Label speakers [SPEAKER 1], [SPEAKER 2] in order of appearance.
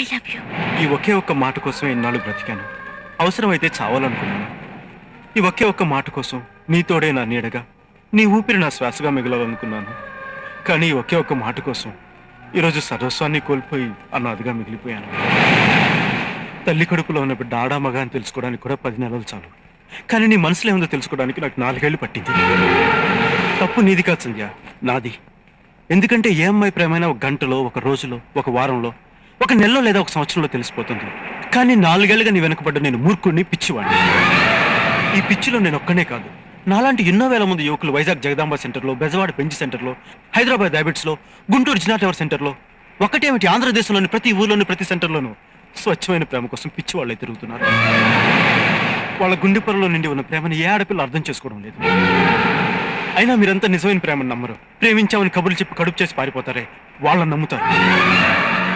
[SPEAKER 1] I love you.
[SPEAKER 2] ఈ ఒకే ఒక్క మాట కోసం ఎన్నాళ్ళు బ్రతికాను. అవసరమైతే చావాలనుకున్నాను. ఈ ఒకే ఒక్క మాట కోసం నీతోడే నా నీడగా, నీ ఊపిరి నా శ్వాసగా మిగలాలనుకున్నాను. కానీ ఈ ఒకే ఒక్క మాట కోసం ఈరోజు సర్వస్వాన్ని కోల్పోయి అనాథగా మిగిలిపోయాను. తల్లి కడుపులో ఉన్న బిడ్డ ఆడా మగ అని తెలుసుకోవడానికి కూడా 10 నెలలు చాలు. కానీ నీ మనసులో ఏముందో తెలుసుకోవడానికి నాకు 4 ఏళ్ళు పట్టింది. తప్పు నీది కాదు సంధ్య, నాది. ఎందుకంటే ఏ అమ్మాయి ప్రేమైనా ఒక గంటలో, ఒక రోజులో, ఒక వారంలో, ఒక నెలలో లేదా ఒక సంవత్సరంలో తెలిసిపోతుంది. కానీ 4 ఏళ్ళుగా నీ వెనకబడ్డ నేను మూర్ఖుడిని, పిచ్చివాడిని. ఈ పిచ్చిలో నేను ఒక్కనే కాదు, నాలాంటి ఎన్నో వేల మంది యువకులు వైజాగ్ జగదాంబ సెంటర్లో, బెజవాడ బెంచ్ సెంటర్లో, హైదరాబాద్ హ్యాబిట్స్లో, గుంటూరు జినా టవర్ సెంటర్లో, ఒకటేమిటి ఆంధ్రదేశంలోని ప్రతి ఊర్లోని ప్రతి సెంటర్లోనూ స్వచ్ఛమైన ప్రేమ కోసం పిచ్చి వాళ్ళే తిరుగుతున్నారు. వాళ్ళ గుండె పొరలో నిండి ఉన్న ప్రేమని ఏ ఆడపిల్ల అర్థం చేసుకోవడం లేదు. అయినా మీరంతా నిజమైన ప్రేమను నమ్మరు. ప్రేమించామని కబుర్లు చెప్పి కడుపు చేసి పారిపోతారే, వాళ్ళని నమ్ముతారు.